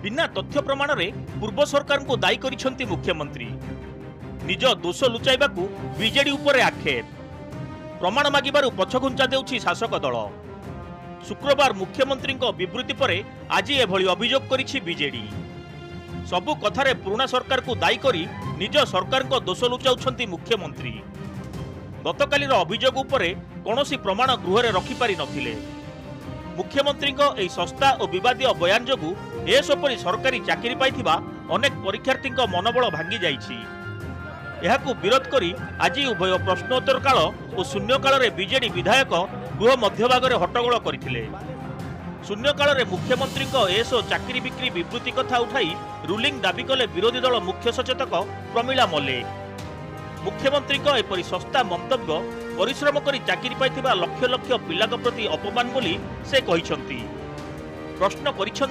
बिना तथ्य प्रमाण रे पूर्व सरकार को दायी करिसेंती मुख्यमंत्री। निज दोष लुचाइबा को बीजेडी उपरे आक्षेप। प्रमाण मागिबारु पछघुंचा देउछि शासक दल। शुक्रवार मुख्यमंत्री विवृत्ति पर आज एभली अभियोग करिछि बीजेडी। सबु कथारे पुराना सरकार को दायी करी निज सरकार को दोष लुचाउछंती मुख्यमंत्री। गतकालीर अभियोग उपरे कौनसी प्रमाण गृह रखि पारि नथिले। मुख्यमंत्री एही सस्ता और विवादीय बयान जोगु एसपरी सरकारी चाकरी पाइथिबा अनेक परीक्षार्थी मनोबल भांगी जाइछि। एहाकु विरोध करी आज उभय प्रश्नोत्तर काल और शून्यकाल रे बीजेडी विधायक गृह मध्यभाग हट्टगोल करथिले। शून्यकाल रे मुख्यमंत्री एसओ चाकरी बिक्री विवृत्ति कथा उठाई रुलिंग दाबी कले विरोधी दल मुख्य सचेतक प्रमिला मल्लिक। मुख्यमंत्री एपरी सस्ता मंतव्य परिश्रम करी चाकरी पाइथिबा लक्ष लक्ष पिलाक प्रति अपमान बोली से कहिसंती। प्रश्न करिसंती